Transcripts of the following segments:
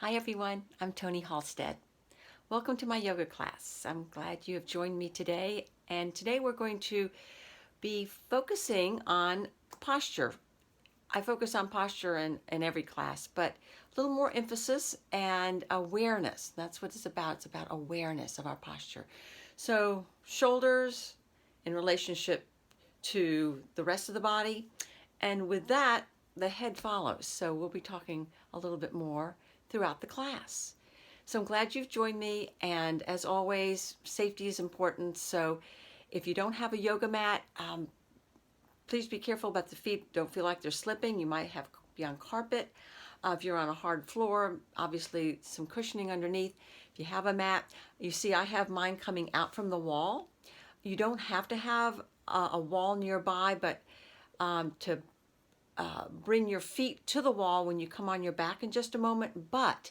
Hi everyone, I'm Toni Halstead. Welcome to my yoga class. I'm glad you have joined me today, and today we're going to be focusing on posture. I focus on posture in every class, but a little more emphasis and awareness. That's what it's about. It's about awareness of our posture. So shoulders in relationship to the rest of the body, and with that, the head follows. So we'll be talking a little bit more throughout the class. So I'm glad you've joined me, and as always, safety is important. So if you don't have a yoga mat, please be careful about the feet. Don't feel like they're slipping. You might have to be on carpet. If you're on a hard floor, obviously some cushioning underneath. If you have a mat, you see I have mine coming out from the wall. You don't have to have a wall nearby, but to bring your feet to the wall when you come on your back in just a moment. But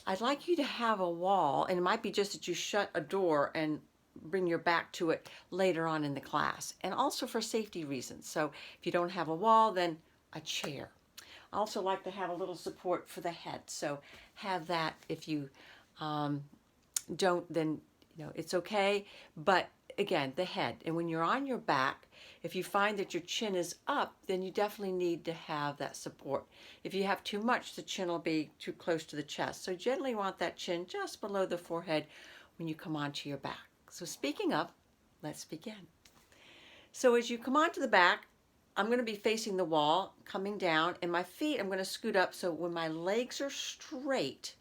I'd like you to have a wall, and it might be just that you shut a door and bring your back to it later on in the class, and also for safety reasons. So if you don't have a wall, then a chair. I also like to have a little support for the head, so have that. If you don't, then it's okay. But again, the head, and when you're on your back, if you find that your chin is up, then you definitely need to have that support. If you have too much, the chin will be too close to the chest. So gently want that chin just below the forehead when you come onto your back. So speaking of, let's begin. So as you come onto the back, I'm going to be facing the wall, coming down, and my feet, I'm going to scoot up so when my legs are straight,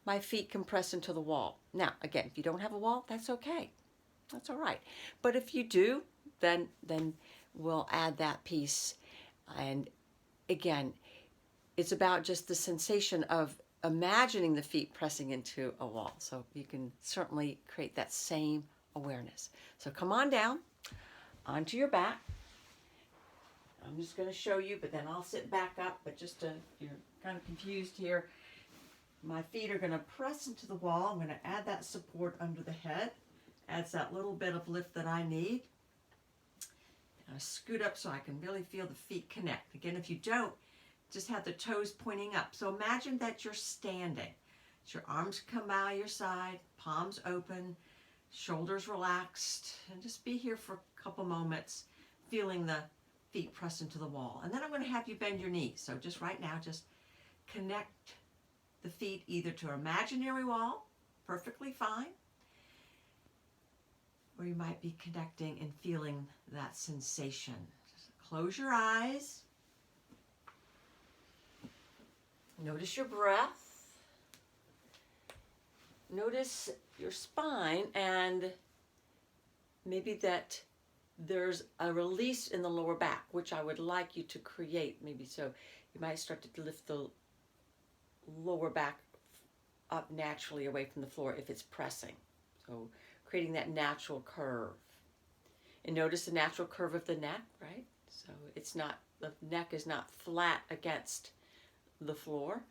my feet can press into the wall. Now, again, if you don't have a wall, that's okay. That's all right. But if you do, then we'll add that piece. And again, it's about just the sensation of imagining the feet pressing into a wall. So you can certainly create that same awareness. So come on down onto your back. I'm just going to show you, but then I'll sit back up. But just if you're kind of confused here, my feet are going to press into the wall. I'm going to add that support under the head. Adds that little bit of lift that I need. I scoot up so I can really feel the feet connect. Again, if you don't, just have the toes pointing up. So imagine that you're standing. Your arms come by your side, palms open, shoulders relaxed, and just be here for a couple moments, feeling the feet press into the wall. And then I'm going to have you bend your knees. So just right now, just connect the feet either to an imaginary wall, perfectly fine, or you might be connecting and feeling that sensation. Just close your eyes. Notice your breath. Notice your spine, and maybe that there's a release in the lower back, which I would like you to create. Maybe so you might start to lift the lower back up naturally away from the floor if it's pressing. So creating that natural curve. And notice the natural curve of the neck, right? So it's not, the neck is not flat against the floor.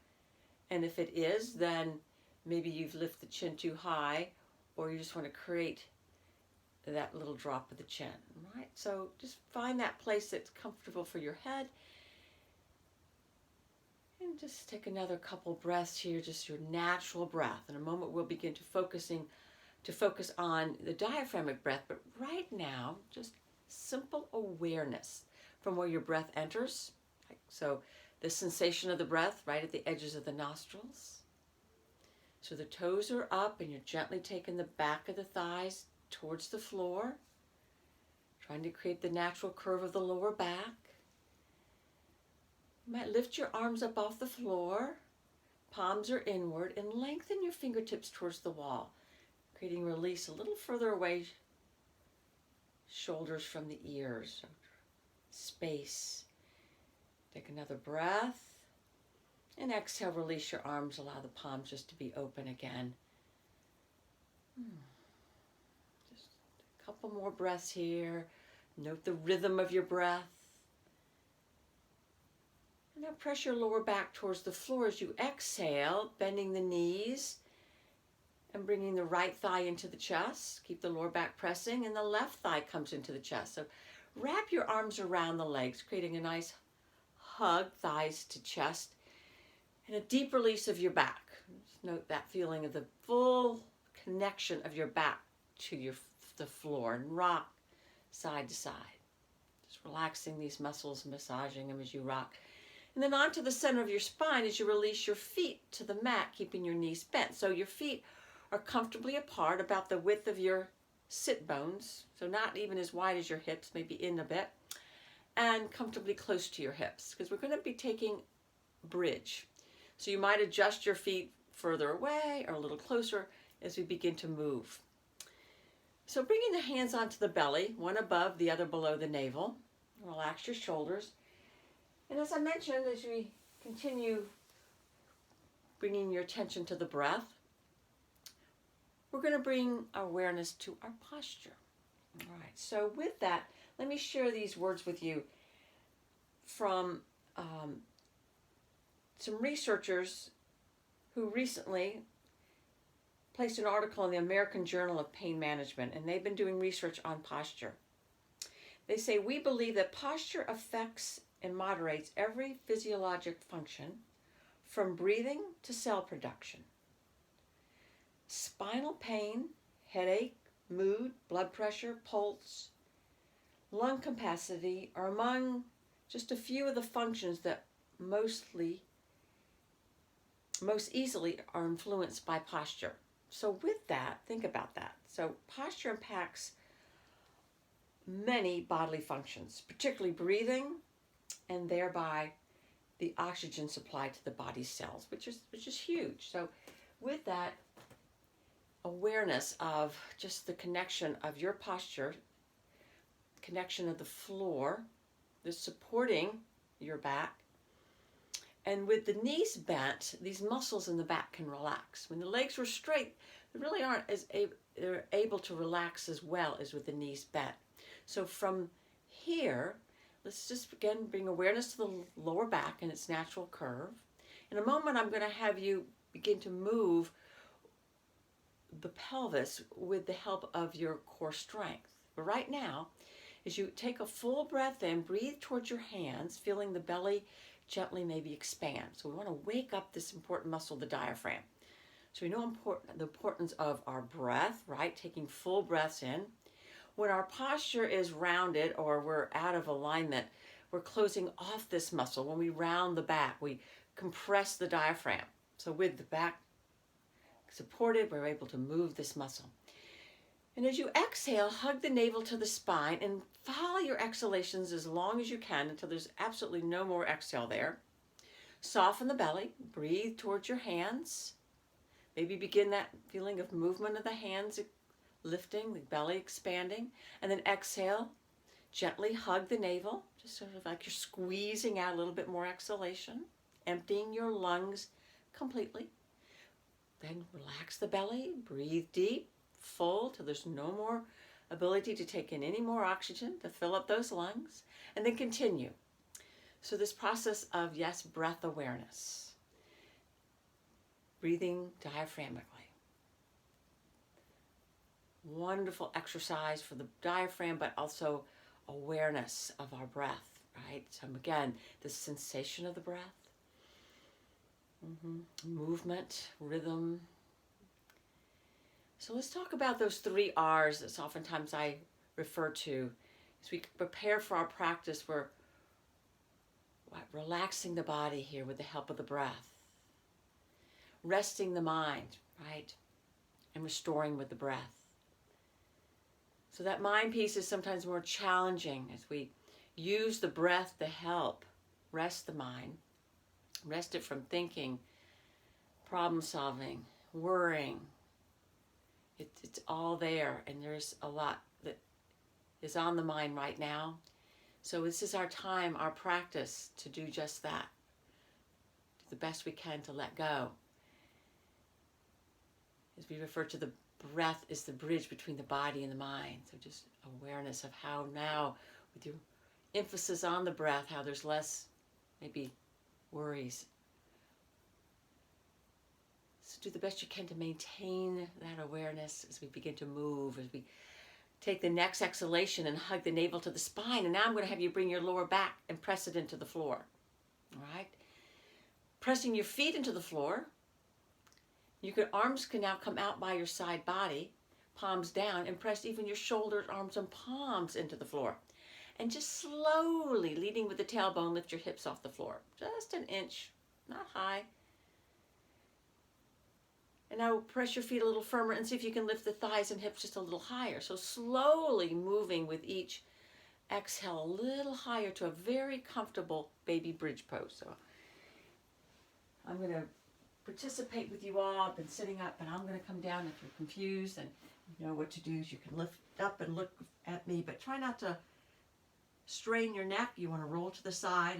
And if it is, then maybe you've lifted the chin too high, or you just want to create that little drop of the chin, right? So just find that place that's comfortable for your head. And just take another couple breaths here, just your natural breath. In a moment, we'll begin to focus on the diaphragmatic breath, but right now, just simple awareness from where your breath enters. So the sensation of the breath right at the edges of the nostrils. So the toes are up, and you're gently taking the back of the thighs towards the floor, trying to create the natural curve of the lower back. You might lift your arms up off the floor, palms are inward, and lengthen your fingertips towards the wall, creating release a little further away, shoulders from the ears, space. Take another breath, and exhale, release your arms, allow the palms just to be open again. Just a couple more breaths here. Note the rhythm of your breath. And now press your lower back towards the floor as you exhale, bending the knees and bringing the right thigh into the chest. Keep the lower back pressing, and the left thigh comes into the chest. So wrap your arms around the legs, creating a nice hug, thighs to chest, and a deep release of your back. Just note that feeling of the full connection of your back to the floor, and rock side to side. Just relaxing these muscles, massaging them as you rock. And then onto the center of your spine as you release your feet to the mat, keeping your knees bent. So your feet are comfortably apart, about the width of your sit bones, so not even as wide as your hips, maybe in a bit, and comfortably close to your hips, because we're going to be taking bridge. So you might adjust your feet further away or a little closer as we begin to move. So bringing the hands onto the belly, one above, the other below the navel. Relax your shoulders. And as I mentioned, as we continue bringing your attention to the breath, we're going to bring awareness to our posture. All right, so with that, let me share these words with you from some researchers who recently placed an article in the American Journal of Pain Management, and they've been doing research on posture. They say, we believe that posture affects and moderates every physiologic function, from breathing to cell production. Spinal pain, headache, mood, blood pressure, pulse, lung capacity are among just a few of the functions that most easily are influenced by posture. So with that, think about that. So posture impacts many bodily functions, particularly breathing, and thereby the oxygen supply to the body's cells, which is huge. So with that awareness of just the connection of your posture, connection of the floor, the supporting your back, and with the knees bent, these muscles in the back can relax. When the legs were straight, they really aren't they're able to relax as well as with the knees bent. So from here, let's just again bring awareness to the lower back and its natural curve. In a moment, I'm going to have you begin to move the pelvis with the help of your core strength. But right now, as you take a full breath in, breathe towards your hands, feeling the belly gently maybe expand. So we want to wake up this important muscle, the diaphragm. So we know the importance of our breath, right? Taking full breaths in. When our posture is rounded or we're out of alignment, we're closing off this muscle. When we round the back, we compress the diaphragm. So with the back supported, we're able to move this muscle. And as you exhale, hug the navel to the spine and follow your exhalations as long as you can until there's absolutely no more exhale there. Soften the belly, breathe towards your hands. Maybe begin that feeling of movement of the hands lifting, the belly expanding, and then exhale, gently hug the navel, just sort of like you're squeezing out a little bit more exhalation, emptying your lungs completely. Then relax the belly, breathe deep, full till there's no more ability to take in any more oxygen to fill up those lungs, and then continue. So this process of, yes, breath awareness, breathing diaphragmically. Wonderful exercise for the diaphragm, but also awareness of our breath, right? So again, the sensation of the breath, movement, rhythm. So let's talk about those 3 R's that oftentimes I refer to. As we prepare for our practice, we're relaxing the body here with the help of the breath, resting the mind, right? And restoring with the breath. So that mind piece is sometimes more challenging as we use the breath to help rest the mind, rest it from thinking, problem solving, worrying. It's all there, and there's a lot that is on the mind right now. So this is our time, our practice to do just that. Do the best we can to let go. As we refer to the breath is the bridge between the body and the mind. So just awareness of how now, with your emphasis on the breath, how there's less maybe worries. So do the best you can to maintain that awareness as we begin to move, as we take the next exhalation and hug the navel to the spine. And now I'm going to have you bring your lower back and press it into the floor. All right? Pressing your feet into the floor, Arms can now come out by your side body, palms down, and press even your shoulders, arms, and palms into the floor. And just slowly, leading with the tailbone, lift your hips off the floor. Just an inch, not high. And now press your feet a little firmer and see if you can lift the thighs and hips just a little higher. So slowly moving with each exhale a little higher to a very comfortable baby bridge pose. So I'm going to participate with you all. I've been sitting up, but I'm going to come down if you're confused and you know what to do. Is you can lift up and look at me, but try not to strain your neck. You want to roll to the side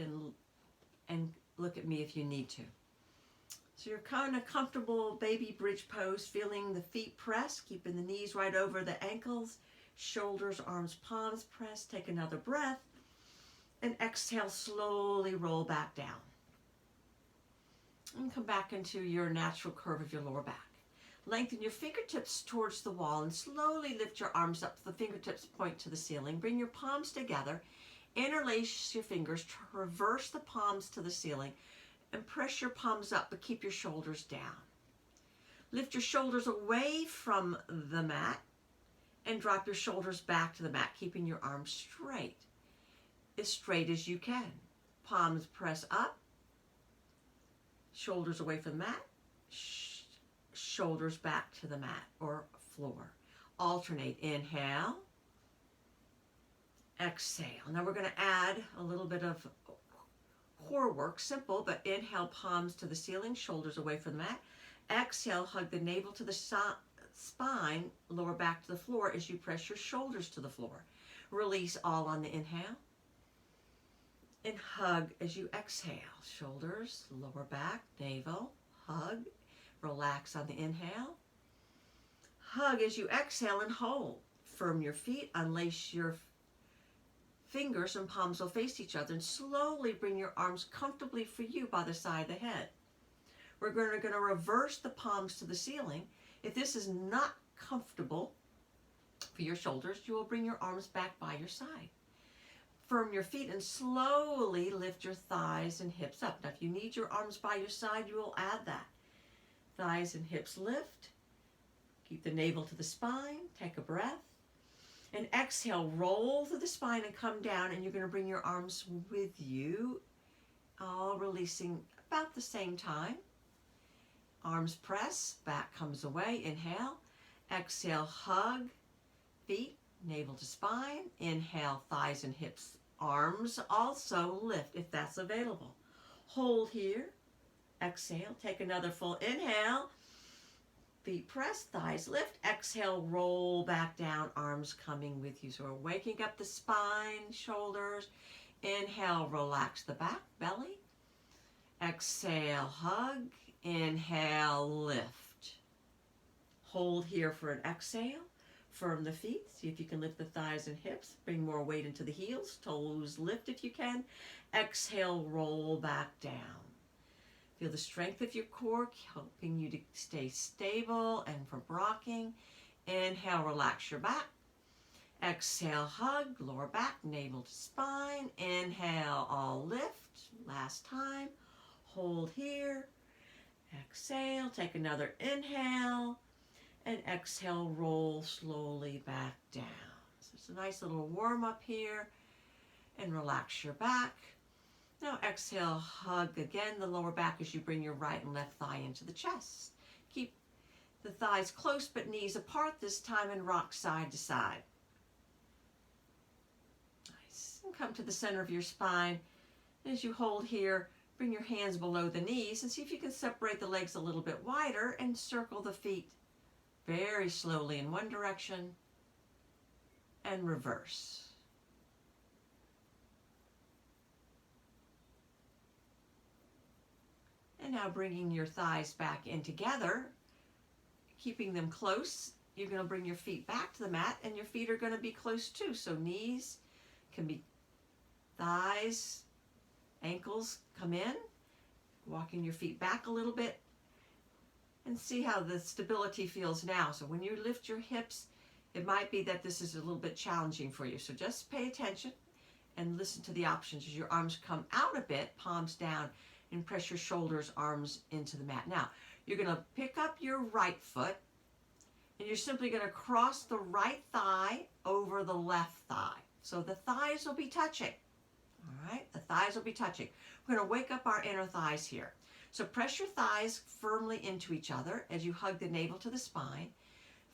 and look at me if you need to. So you're kind of comfortable baby bridge pose, feeling the feet press, keeping the knees right over the ankles, shoulders, arms, palms pressed. Take another breath and exhale, slowly roll back down. And come back into your natural curve of your lower back. Lengthen your fingertips towards the wall and slowly lift your arms up. The fingertips point to the ceiling. Bring your palms together. Interlace your fingers. Reverse the palms to the ceiling and press your palms up, but keep your shoulders down. Lift your shoulders away from the mat and drop your shoulders back to the mat, keeping your arms straight as you can. Palms press up. Shoulders away from the mat, shoulders back to the mat or floor. Alternate. Inhale, exhale. Now we're going to add a little bit of core work, simple, but inhale, palms to the ceiling, shoulders away from the mat. Exhale, hug the navel to the spine, lower back to the floor as you press your shoulders to the floor. Release all on the inhale. And hug as you exhale. Shoulders, lower back, navel, hug. Relax on the inhale. Hug as you exhale and hold. Firm your feet, unlace your fingers and palms will face each other and slowly bring your arms comfortably for you by the side of the head. We're going to reverse the palms to the ceiling. If this is not comfortable for your shoulders, you will bring your arms back by your side. Firm your feet and slowly lift your thighs and hips up. Now, if you need your arms by your side, you will add that. Thighs and hips lift. Keep the navel to the spine. Take a breath. And exhale, roll through the spine and come down. And you're going to bring your arms with you, all releasing about the same time. Arms press, back comes away. Inhale. Exhale, hug, feet. Navel to spine. Inhale, thighs and hips, arms also lift if that's available. Hold here. Exhale, take another full inhale. Feet press, thighs lift. Exhale, roll back down, arms coming with you. So we're waking up the spine, shoulders. Inhale, relax the back, belly. Exhale, hug. Inhale, lift. Hold here for an exhale. Firm the feet. See if you can lift the thighs and hips. Bring more weight into the heels. Toes lift if you can. Exhale, roll back down. Feel the strength of your core, helping you to stay stable and from rocking. Inhale, relax your back. Exhale, hug, lower back, navel to spine. Inhale, all lift. Last time. Hold here. Exhale, take another inhale. And exhale, roll slowly back down. So it's a nice little warm up here. And relax your back. Now exhale, hug again the lower back as you bring your right and left thigh into the chest. Keep the thighs close but knees apart this time and rock side to side. Nice. And come to the center of your spine. As you hold here, bring your hands below the knees and see if you can separate the legs a little bit wider and circle the feet very slowly in one direction and reverse. And now bringing your thighs back in together, keeping them close. You're going to bring your feet back to the mat and your feet are going to be close too. So knees can be thighs, ankles come in, walking your feet back a little bit. And see how the stability feels now. So when you lift your hips, it might be that this is a little bit challenging for you. So just pay attention and listen to the options as your arms come out a bit, palms down, and press your shoulders, arms into the mat. Now, you're going to pick up your right foot, and you're simply going to cross the right thigh over the left thigh. So the thighs will be touching. All right, the thighs will be touching. We're going to wake up our inner thighs here. So press your thighs firmly into each other as you hug the navel to the spine.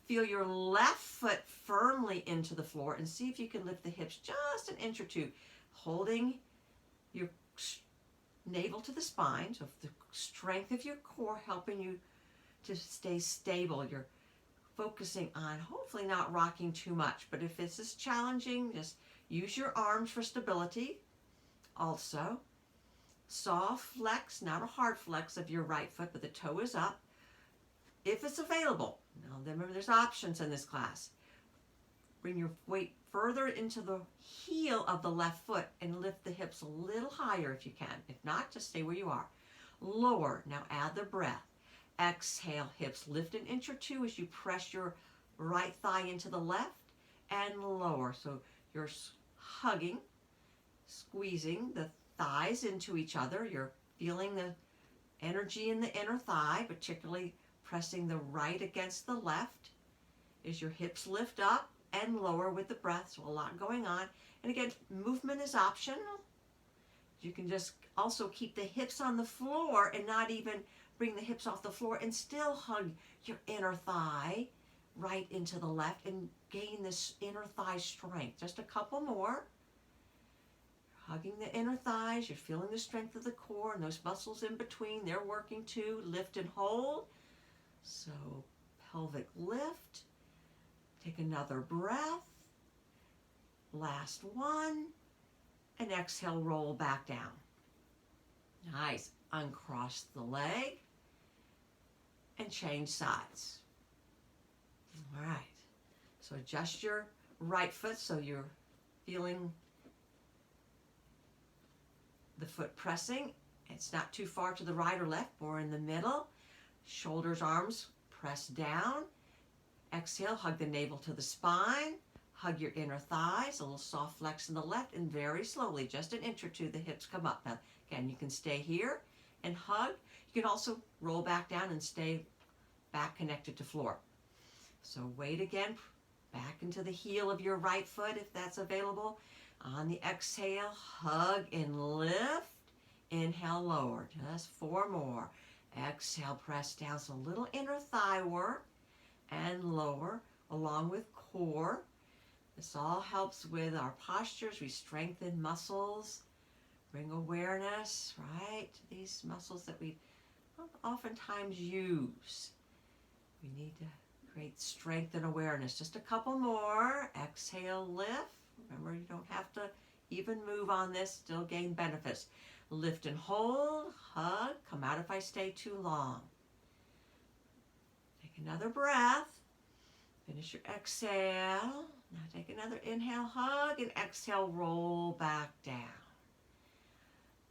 Feel your left foot firmly into the floor and see if you can lift the hips just an inch or two, holding your navel to the spine, so the strength of your core helping you to stay stable. You're focusing on hopefully not rocking too much, but if this is challenging, just use your arms for stability. Also, soft flex, not a hard flex of your right foot, but the toe is up if it's available. Now remember, there's options in this class. Bring your weight further into the heel of the left foot and lift the hips a little higher if you can. If not, just stay where you are. Lower. Now add the breath. Exhale, hips lift an inch or two as you press your right thigh into the left and lower. So you're hugging, squeezing the thighs into each other. You're feeling the energy in the inner thigh, particularly pressing the right against the left as your hips lift up and lower with the breath. So a lot going on. And again, movement is optional. You can just also keep the hips on the floor and not even bring the hips off the floor and still hug your inner thigh right into the left and gain this inner thigh strength. Just a couple more. Hugging the inner thighs, you're feeling the strength of the core and those muscles in between, they're working too. Lift and hold. So pelvic lift. Take another breath. Last one. And exhale, roll back down. Nice. Uncross the leg and change sides. All right. So adjust your right foot so you're feeling the foot pressing. It's not too far to the right or left, more in the middle. Shoulders, arms, press down. Exhale, hug the navel to the spine. Hug your inner thighs, a little soft flex in the left, and very slowly, just an inch or two, the hips come up. Now, again, you can stay here and hug. You can also roll back down and stay back connected to floor. So weight again, back into the heel of your right foot if that's available. On the exhale, hug and lift. Inhale, lower. Just 4 more. Exhale, press down. So a little inner thigh work and lower along with core. This all helps with our postures. We strengthen muscles, bring awareness, right? These muscles that we oftentimes use. We need to create strength and awareness. Just a couple more. Exhale, lift. Remember, you don't have to even move on this, still gain benefits. Lift and hold, hug, come out if I stay too long. Take another breath. Finish your exhale. Now take another inhale, hug, and exhale, roll back down.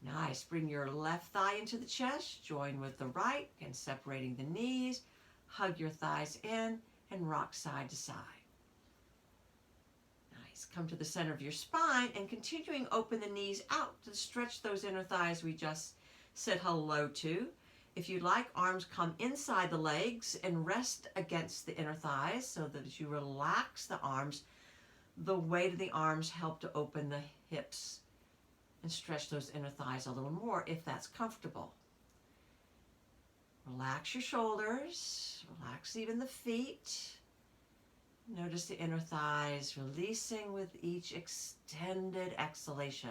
Nice. Bring your left thigh into the chest, join with the right, and separating the knees. Hug your thighs in and rock side to side. Nice. Come to the center of your spine and continuing open the knees out to stretch those inner thighs we just said hello to. If you'd like, arms come inside the legs and rest against the inner thighs so that as you relax the arms, the weight of the arms help to open the hips and stretch those inner thighs a little more if that's comfortable. Relax your shoulders, relax even the feet. Notice the inner thighs releasing with each extended exhalation.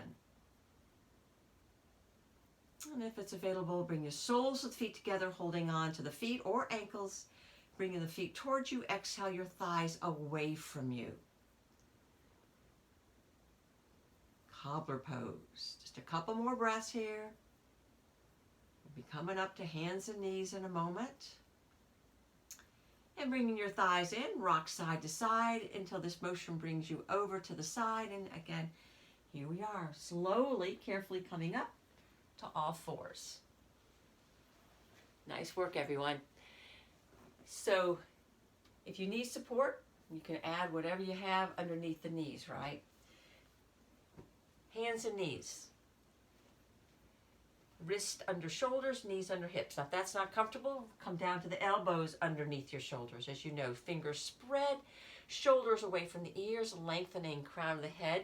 And if it's available, bring your soles of the feet together, holding on to the feet or ankles, bringing the feet towards you. Exhale your thighs away from you. Cobbler pose. Just a couple more breaths here. We'll be coming up to hands and knees in a moment. And bringing your thighs in, rock side to side until this motion brings you over to the side. And again, here we are, slowly, carefully coming up to all fours. Nice work, everyone. So if you need support, you can add whatever you have underneath the knees, right? Hands and knees. Wrist under shoulders, knees under hips. Now if that's not comfortable, come down to the elbows underneath your shoulders. As you know, fingers spread, shoulders away from the ears, lengthening crown of the head.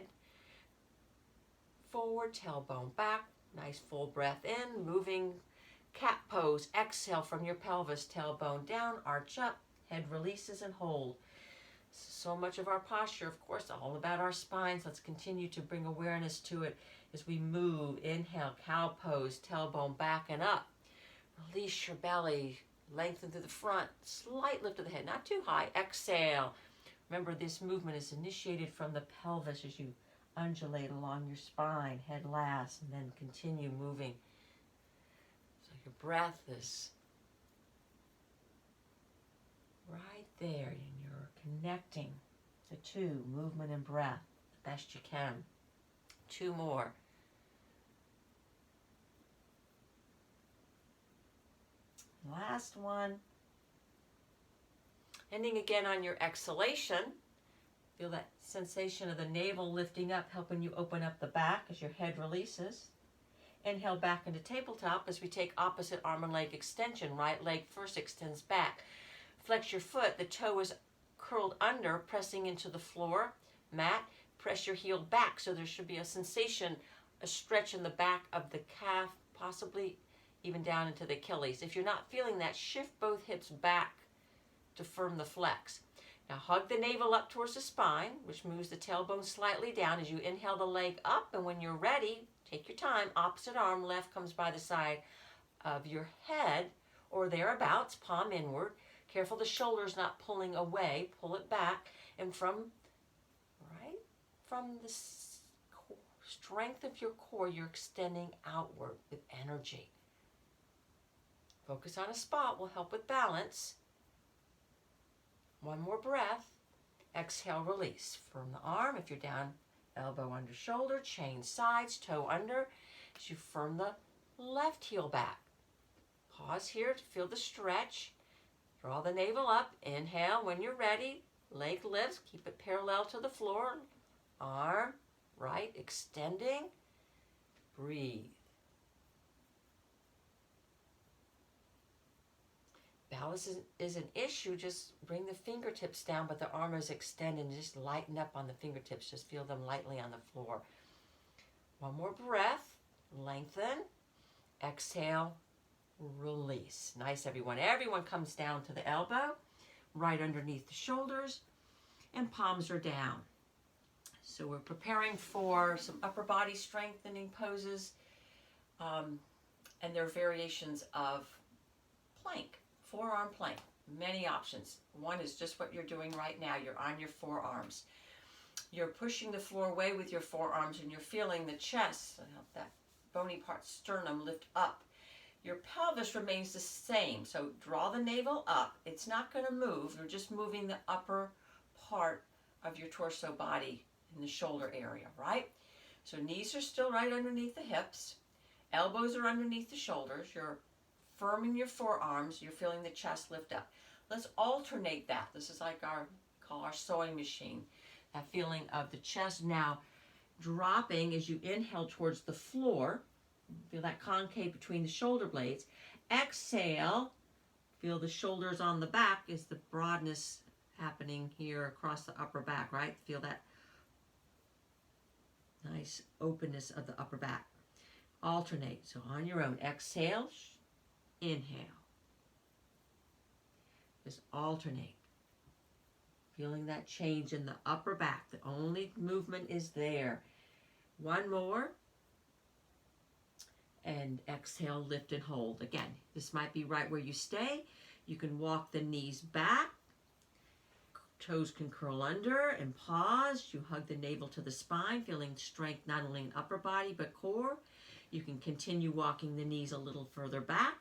Forward, tailbone back. Nice full breath in, moving cat pose. Exhale from your pelvis, tailbone down, arch up, head releases and hold. So much of our posture, of course, all about our spines. Let's continue to bring awareness to it as we move. Inhale, cow pose, tailbone back and up. Release your belly, lengthen to the front, slight lift of the head, not too high. Exhale. Remember, this movement is initiated from the pelvis as you undulate along your spine, head last, and then continue moving. So your breath is right there, and you're connecting the two, movement and breath, the best you can. 2 more. Last one. Ending again on your exhalation. Feel that sensation of the navel lifting up, helping you open up the back as your head releases. Inhale back into tabletop as we take opposite arm and leg extension. Right leg first extends back. Flex your foot. The toe is curled under, pressing into the floor mat. Press your heel back, so there should be a sensation, a stretch in the back of the calf, possibly even down into the Achilles. If you're not feeling that, shift both hips back to firm the flex. Now hug the navel up towards the spine, which moves the tailbone slightly down as you inhale the leg up, and when you're ready, take your time. Opposite arm, left comes by the side of your head or thereabouts, palm inward. Careful the shoulders not pulling away. Pull it back, and from the strength of your core, you're extending outward with energy. Focus on a spot will help with balance. 1 more breath. Exhale, release. Firm the arm. If you're down, elbow under shoulder, chain sides, toe under. As you firm the left heel back. Pause here to feel the stretch. Draw the navel up. Inhale when you're ready. Leg lifts. Keep it parallel to the floor. Arm, right, extending. Breathe. Balance is an issue. Just bring the fingertips down, but the arm is extended, and just lighten up on the fingertips. Just feel them lightly on the floor. 1 more breath. Lengthen. Exhale. Release. Nice, everyone. Everyone comes down to the elbow, right underneath the shoulders, and palms are down. So we're preparing for some upper body strengthening poses, and there are variations of plank, forearm plank, many options. One is just what you're doing right now. You're on your forearms. You're pushing the floor away with your forearms, and you're feeling the chest, that bony part, sternum, lift up. Your pelvis remains the same, so draw the navel up. It's not going to move. You're just moving the upper part of your torso body in the shoulder area, right? So knees are still right underneath the hips. Elbows are underneath the shoulders. You're firming your forearms. You're feeling the chest lift up. Let's alternate that. This is like our sewing machine. That feeling of the chest now dropping as you inhale towards the floor. Feel that concave between the shoulder blades. Exhale. Feel the shoulders on the back is the broadness happening here across the upper back, right? Feel that nice openness of the upper back. Alternate. So on your own. Exhale. Inhale. Just alternate. Feeling that change in the upper back. The only movement is there. 1 more. And exhale, lift and hold. Again, this might be right where you stay. You can walk the knees back. Toes can curl under and pause. You hug the navel to the spine, feeling strength not only in upper body but core. You can continue walking the knees a little further back.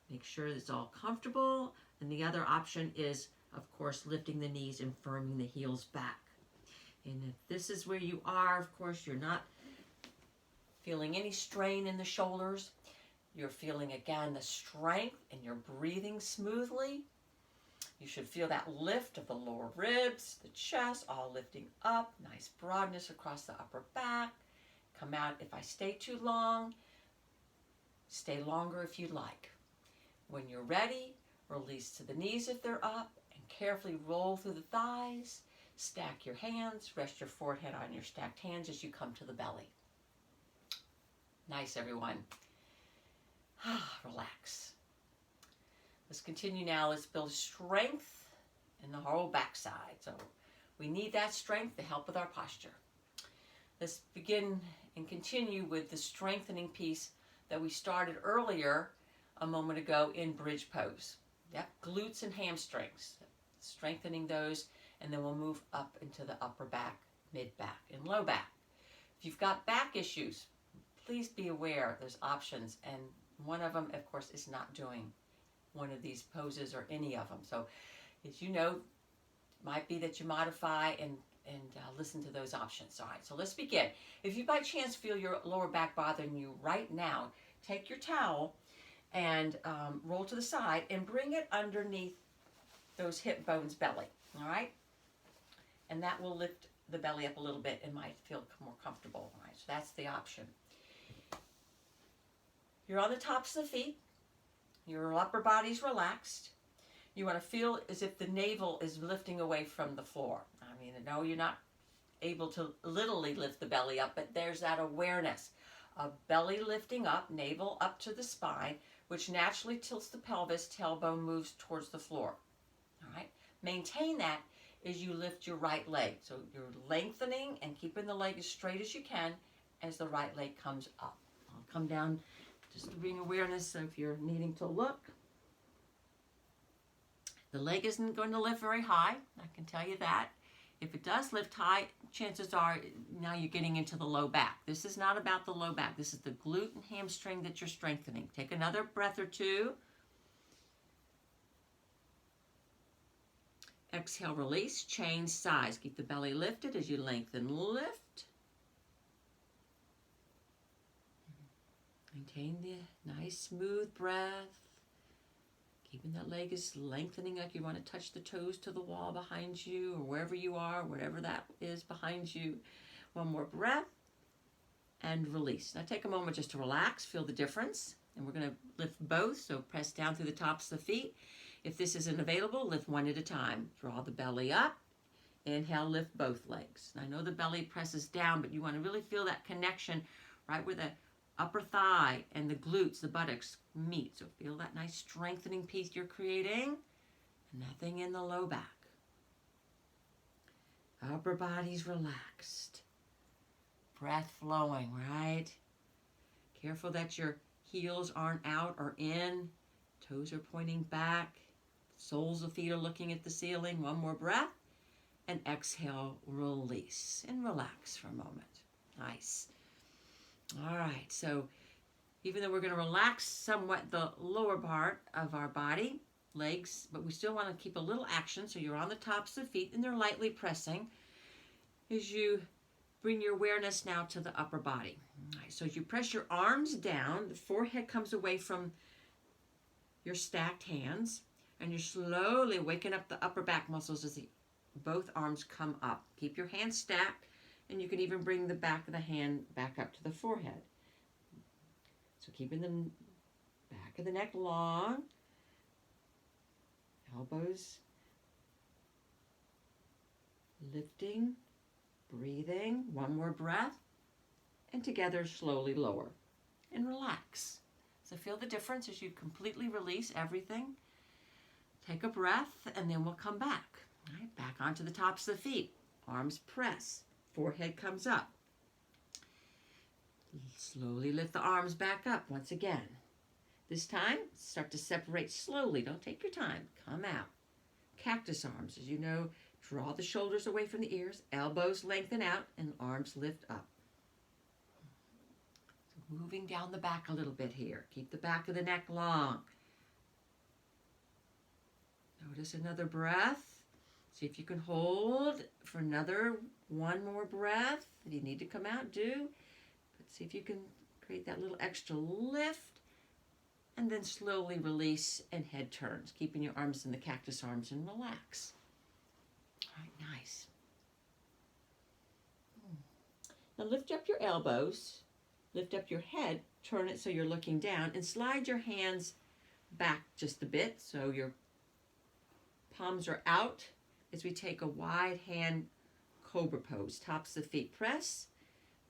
Make sure it's all comfortable. And the other option is, of course, lifting the knees and firming the heels back. And if this is where you are, of course, you're not feeling any strain in the shoulders. You're feeling, again, the strength, and you're breathing smoothly. You should feel that lift of the lower ribs, the chest, all lifting up. Nice broadness across the upper back. Come out. If I stay too long, Stay longer if you'd like. When you're ready, release to the knees if they're up, and carefully roll through the thighs. Stack your hands, rest your forehead on your stacked hands as you come to the belly. Nice, everyone. Relax. Let's continue now. Let's build strength in the whole backside. So we need that strength to help with our posture. Let's begin and continue with the strengthening piece that we started earlier a moment ago in bridge pose. Yep, glutes and hamstrings. Strengthening those, and then we'll move up into the upper back, mid back, and low back. If you've got back issues, please be aware there's options, and one of them, of course, is not doing one of these poses or any of them. So, as you know, it might be that you modify and listen to those options. All right, so let's begin. If you by chance feel your lower back bothering you right now, take your towel and roll to the side and bring it underneath those hip bones belly. All right, and that will lift the belly up a little bit and might feel more comfortable. All right, so that's the option. You're on the tops of the feet. Your upper body's relaxed. You want to feel as if the navel is lifting away from the floor. I mean, I know you're not able to literally lift the belly up, but there's that awareness of belly lifting up, navel up to the spine, which naturally tilts the pelvis, tailbone moves towards the floor. All right? Maintain that as you lift your right leg. So you're lengthening and keeping the leg as straight as you can as the right leg comes up. I'll come down just to bring awareness, so if you're needing to look. The leg isn't going to lift very high, I can tell you that. If it does lift high, chances are now you're getting into the low back. This is not about the low back. This is the glute and hamstring that you're strengthening. Take another breath or two. Exhale, release, change size. Keep the belly lifted as you lengthen, lift. Maintain the nice smooth breath. Keeping that leg is lengthening, like you want to touch the toes to the wall behind you, or wherever you are, whatever that is behind you. One more breath and release. Now take a moment just to relax, feel the difference. And we're going to lift both, so press down through the tops of the feet. If this isn't available, lift one at a time. Draw the belly up. Inhale, lift both legs. I know the belly presses down, but you want to really feel that connection right where the upper thigh and the glutes, the buttocks meet. So feel that nice strengthening piece you're creating. Nothing in the low back. Upper body's relaxed. Breath flowing, right? Careful that your heels aren't out or in. Toes are pointing back. Soles of feet are looking at the ceiling. One more breath. And exhale, release. And relax for a moment. Nice. All right, so even though we're going to relax somewhat the lower part of our body, legs, but we still want to keep a little action, so you're on the tops of the feet and they're lightly pressing as you bring your awareness now to the upper body. All right, so as you press your arms down, the forehead comes away from your stacked hands, and you're slowly waking up the upper back muscles as both arms come up. Keep your hands stacked. And you can even bring the back of the hand back up to the forehead. So keeping the back of the neck long. Elbows lifting, breathing. One more breath. And together slowly lower. And relax. So feel the difference as you completely release everything. Take a breath and then we'll come back. All right, back onto the tops of the feet. Arms press. Forehead comes up. Slowly lift the arms back up once again. This time, start to separate slowly. Don't take your time. Come out. Cactus arms. As you know, draw the shoulders away from the ears. Elbows lengthen out and arms lift up. So moving down the back a little bit here. Keep the back of the neck long. Notice another breath. See if you can hold for one more breath. If you need to come out, do. But see if you can create that little extra lift. And then slowly release and head turns. Keeping your arms in the cactus arms and relax. All right, nice. Now lift up your elbows. Lift up your head turn it so you're looking down, and slide your hands back just a bit so your palms are out as we take a wide hand cobra pose. Tops of the feet press,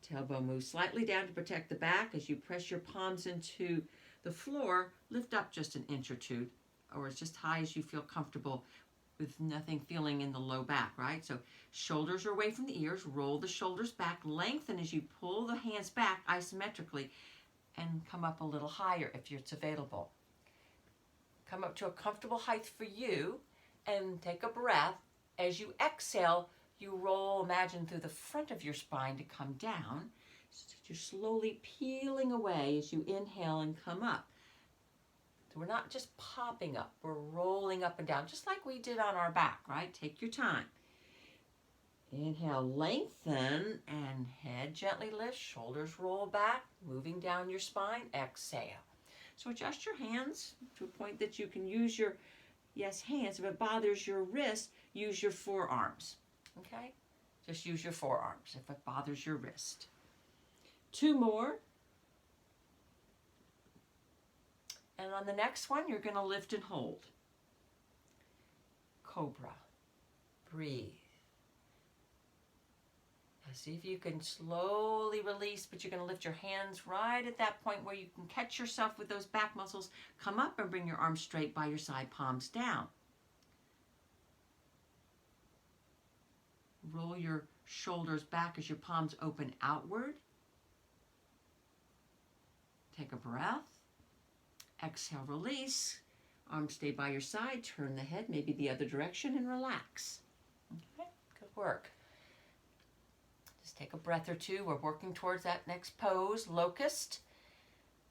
tailbone moves slightly down to protect the back. As you press your palms into the floor, lift up just an inch or two, or as just high as you feel comfortable with nothing feeling in the low back, right? So shoulders are away from the ears, roll the shoulders back, lengthen as you pull the hands back isometrically, and come up a little higher if it's available. Come up to a comfortable height for you and take a breath. As you exhale, you roll, imagine, through the front of your spine to come down. So you're slowly peeling away as you inhale and come up. So we're not just popping up, we're rolling up and down, just like we did on our back, right? Take your time. Inhale, lengthen, and head gently lifts, shoulders roll back, moving down your spine. Exhale. So adjust your hands to a point that you can use your, hands. If it bothers your wrist, use your forearms, okay? Just use your forearms if it bothers your wrist. 2 more. And on the next one, you're going to lift and hold. Cobra. Breathe. Now see if you can slowly release, but you're going to lift your hands right at that point where you can catch yourself with those back muscles. Come up and bring your arms straight by your side, palms down. Roll your shoulders back as your palms open outward. Take a breath. Exhale, release. Arms stay by your side. Turn the head, maybe the other direction, and relax. Okay, good work. Just take a breath or two. We're working towards that next pose, locust.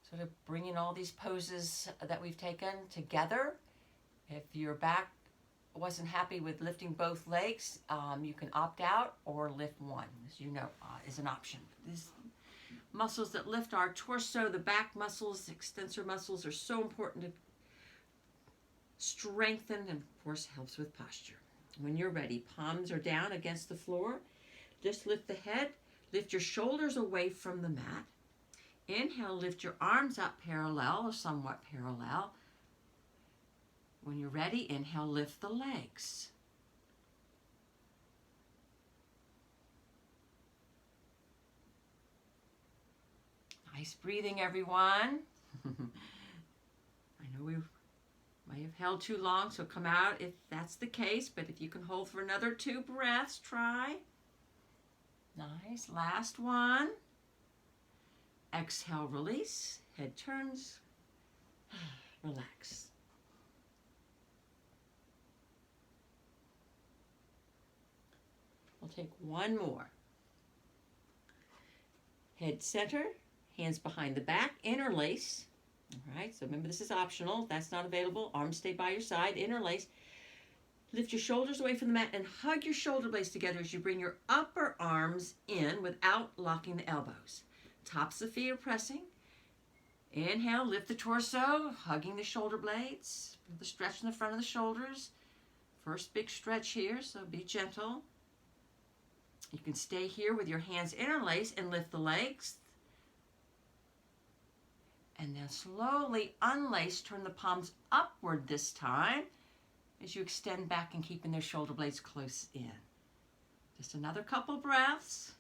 Sort of bringing all these poses that we've taken together. If your back wasn't happy with lifting both legs, you can opt out or lift one, as you know, is an option. These muscles that lift our torso, the back muscles, extensor muscles, are so important to strengthen, and of course helps with posture. When you're ready, palms are down against the floor. Just lift the head, lift your shoulders away from the mat. Inhale, lift your arms up parallel or somewhat parallel. When you're ready, inhale, lift the legs. Nice breathing, everyone. I know we might have held too long, so come out if that's the case, but if you can hold for another 2 breaths, try. Nice. Last one. Exhale, release. Head turns. Relax. We'll take one more. Head center. Hands behind the back, interlace. All right, so remember this is optional. That's not available. Arms stay by your side, interlace. Lift your shoulders away from the mat and hug your shoulder blades together as you bring your upper arms in without locking the elbows. Tops of the feet are pressing. Inhale, lift the torso, hugging the shoulder blades. The stretch in the front of the shoulders. First big stretch here, so be gentle. You can stay here with your hands interlaced and lift the legs. And then slowly unlace, turn the palms upward this time as you extend back and keeping those shoulder blades close in. Just another couple breaths.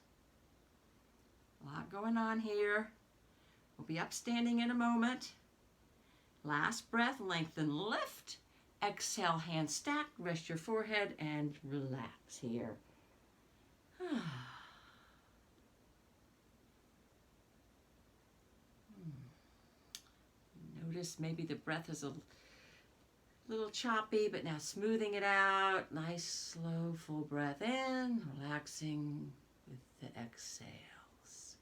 A lot going on here. We'll be upstanding in a moment. Last breath, lengthen, lift. Exhale, hands stacked, rest your forehead and relax here. Notice maybe the breath is a little choppy, but now smoothing it out. Nice, slow, full breath in, relaxing with the exhales.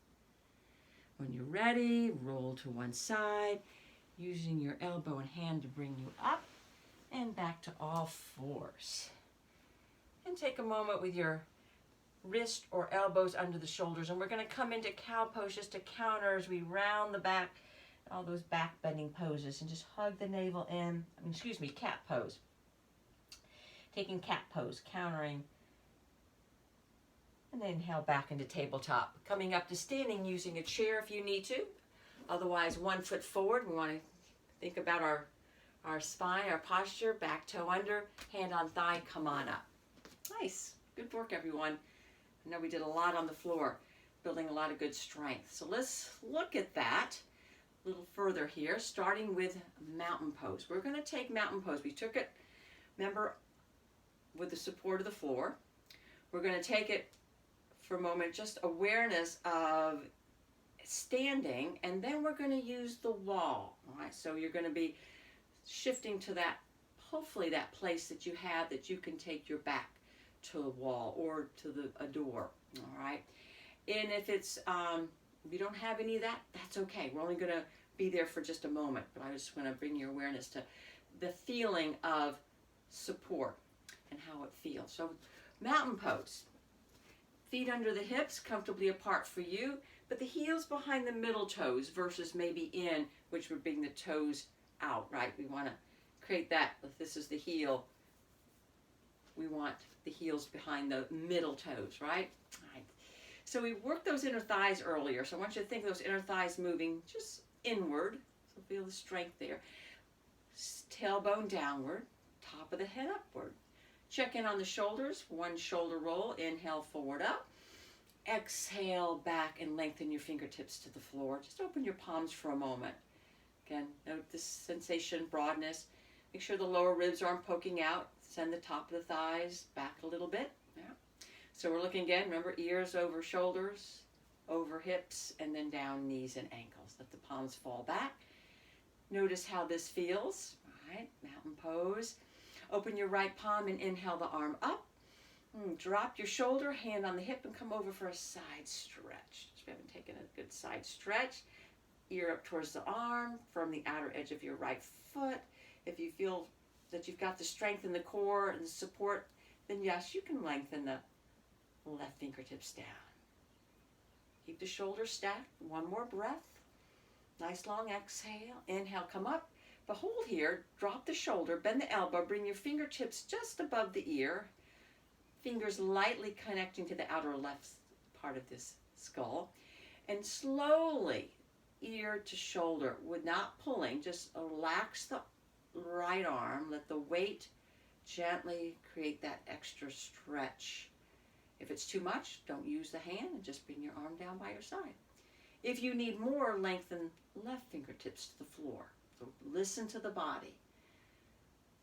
When you're ready, roll to one side, using your elbow and hand to bring you up and back to all fours. And take a moment with your wrist or elbows under the shoulders, and we're going to come into cow pose just to counter as we round the back, all those back bending poses, and just hug the navel in. Cat pose. Taking cat pose, countering, and then inhale back into tabletop. Coming up to standing, using a chair if you need to, Otherwise, 1 foot forward. We want to think about our spine, our posture, back toe under, hand on thigh, come on up. Nice. Good work, everyone. I know we did a lot on the floor, building a lot of good strength. So let's look at that a little further here, starting with mountain pose. We're going to take mountain pose. We took it, remember, with the support of the floor. We're going to take it for a moment, just awareness of standing, and then we're going to use the wall. All right, so you're going to be shifting to that, hopefully that place that you have that you can take your back to a wall or to a door. All right, and if it's if you don't have any of that, that's okay. We're only going to be there for just a moment, but I just want to bring your awareness to the feeling of support and how it feels. So mountain pose, feet under the hips, comfortably apart for you, but the heels behind the middle toes versus maybe in, which would bring the toes out, right? We want to create that. If this is the heel, we want the heels behind the middle toes, right? All right. So we worked those inner thighs earlier. So I want you to think of those inner thighs moving just inward. So feel the strength there. Tailbone downward, top of the head upward. Check in on the shoulders. One shoulder roll. Inhale, forward up. Exhale, back and lengthen your fingertips to the floor. Just open your palms for a moment. Again, note this sensation, broadness. Make sure the lower ribs aren't poking out. Send the top of the thighs back a little bit. Yeah. So we're looking again, remember, ears over shoulders, over hips, and then down knees and ankles. Let the palms fall back. Notice how this feels. All right, mountain pose. Open your right palm and inhale the arm up. Drop your shoulder, hand on the hip, and come over for a side stretch. If you haven't taken a good side stretch, ear up towards the arm, from the outer edge of your right foot. If you feel that you've got the strength in the core and the support, then yes, you can lengthen the left fingertips down. Keep the shoulders stacked. One more breath. Nice long exhale. Inhale, come up. But hold here. Drop the shoulder, bend the elbow, bring your fingertips just above the ear. Fingers lightly connecting to the outer left part of this skull. And slowly, ear to shoulder, with not pulling, just relax the right arm. Let the weight gently create that extra stretch. If it's too much, don't use the hand and just bring your arm down by your side. If you need more, lengthen left fingertips to the floor. So listen to the body.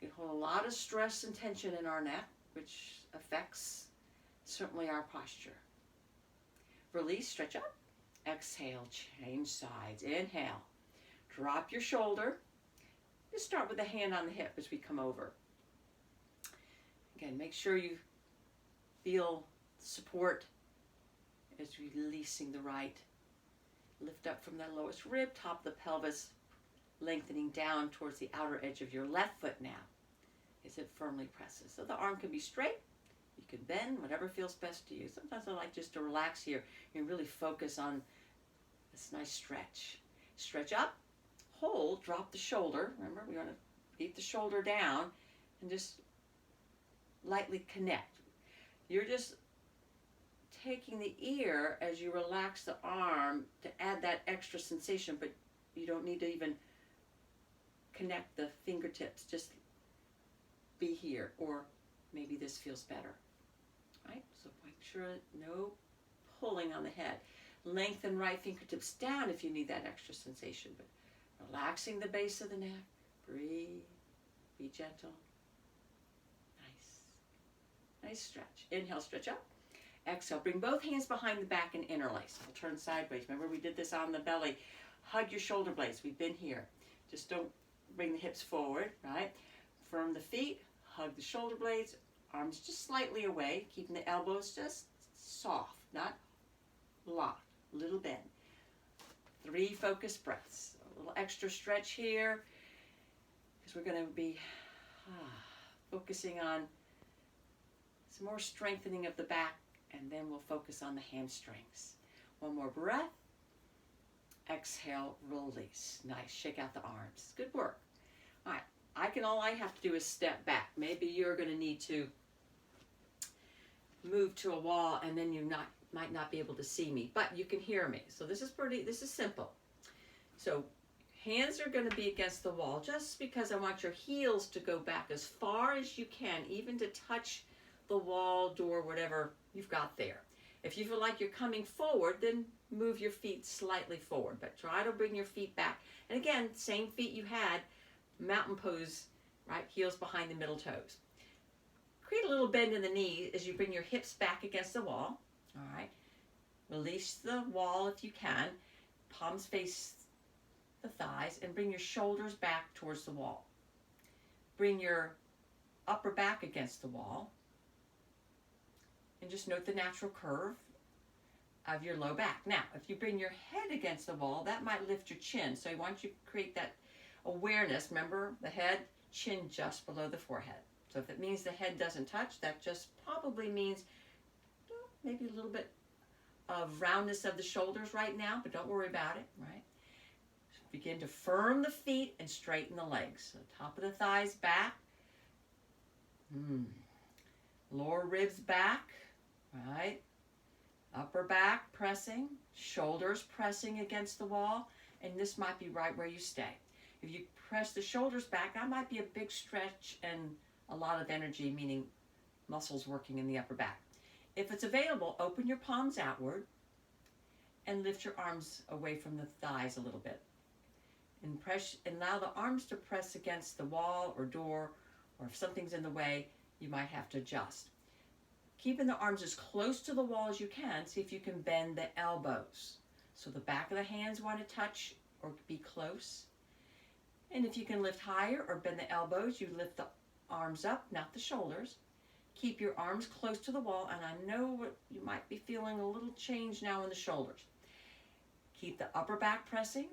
You hold a lot of stress and tension in our neck, which affects certainly our posture. Release, stretch up. Exhale, change sides. Inhale, drop your shoulder. Just start with the hand on the hip as we come over. Again, make sure you feel support as you're releasing the right. Lift up from the lowest rib, top of the pelvis, lengthening down towards the outer edge of your left foot now as it firmly presses. So the arm can be straight. You can bend, whatever feels best to you. Sometimes I like just to relax here and really focus on this nice stretch. Stretch up, hold, drop the shoulder. Remember, we want to keep the shoulder down and just lightly connect. You're just taking the ear as you relax the arm to add that extra sensation, but you don't need to even connect the fingertips. Just be here, or maybe this feels better. Right? So make sure no pulling on the head. Lengthen right fingertips down if you need that extra sensation, but relaxing the base of the neck. Breathe. Be gentle. Nice stretch. Inhale, stretch up. Exhale, bring both hands behind the back and interlace. I'll turn sideways. Remember, we did this on the belly. Hug your shoulder blades. We've been here. Just don't bring the hips forward, right? Firm the feet, hug the shoulder blades, arms just slightly away, keeping the elbows just soft, not locked, little bend. 3 focused breaths. A little extra stretch here, because we're going to be focusing on some more strengthening of the back, and then we'll focus on the hamstrings. One more breath. Exhale, release. Nice. Shake out the arms. Good work. All right. All I have to do is step back. Maybe you're going to need to move to a wall, and then you might not be able to see me, but you can hear me. So this is simple. So hands are going to be against the wall just because I want your heels to go back as far as you can, even to touch the wall, door, whatever you've got there. If you feel like you're coming forward, then move your feet slightly forward, but try to bring your feet back. And again, same feet you had, mountain pose, right? Heels behind the middle toes. Create a little bend in the knee as you bring your hips back against the wall, all right? Release the wall if you can. Palms face the thighs and bring your shoulders back towards the wall. Bring your upper back against the wall and just note the natural curve of your low back. Now, if you bring your head against the wall, that might lift your chin. So I want you to create that awareness. Remember, the head, chin just below the forehead. So if it means the head doesn't touch, that just probably means maybe a little bit of roundness of the shoulders right now, but don't worry about it, right? Begin to firm the feet and straighten the legs. So top of the thighs back. Lower ribs back, right? Upper back pressing, shoulders pressing against the wall, and this might be right where you stay. If you press the shoulders back, that might be a big stretch and a lot of energy, meaning muscles working in the upper back. If it's available, open your palms outward and lift your arms away from the thighs a little bit. And allow the arms to press against the wall or door, or if something's in the way, you might have to adjust. Keeping the arms as close to the wall as you can, see if you can bend the elbows. So the back of the hands want to touch or be close. And if you can lift higher or bend the elbows, you lift the arms up, not the shoulders. Keep your arms close to the wall, and I know you might be feeling a little change now in the shoulders. Keep the upper back pressing,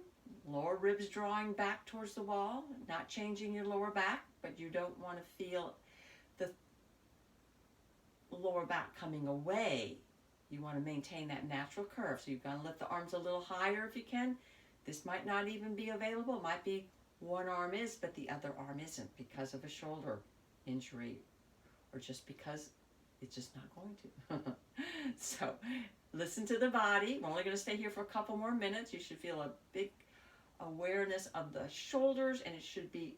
lower ribs drawing back towards the wall, not changing your lower back, but you don't want to feel the lower back coming away. You want to maintain that natural curve. So you've got to lift the arms a little higher if you can. This might not even be available. It might be one arm is, but the other arm isn't because of a shoulder injury or just because it's just not going to. So listen to the body. We're only going to stay here for a couple more minutes. You should feel a big awareness of the shoulders, and it should be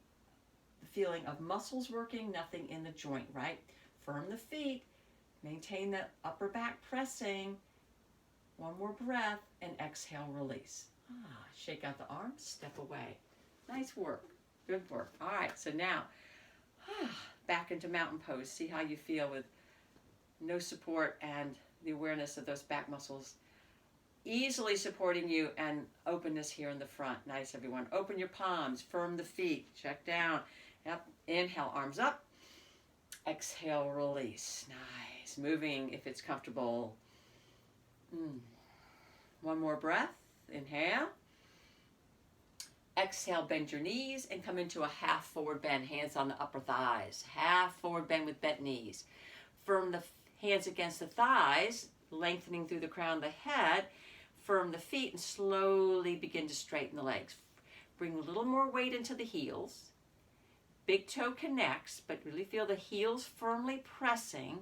the feeling of muscles working, nothing in the joint, right? Firm the feet, maintain that upper back pressing. One more breath, and exhale, release. Shake out the arms, step away. Nice work. Good work. All right, so now back into mountain pose. See how you feel with no support and the awareness of those back muscles easily supporting you, and openness here in the front. Nice, everyone. Open your palms, firm the feet, check down. Yep. Inhale, arms up. Exhale, release. Nice. Moving if it's comfortable. One more breath. Inhale. Exhale, bend your knees and come into a half forward bend, hands on the upper thighs. Half forward bend with bent knees. Firm the hands against the thighs, lengthening through the crown of the head. Firm the feet and slowly begin to straighten the legs. Bring a little more weight into the heels. Big toe connects, but really feel the heels firmly pressing,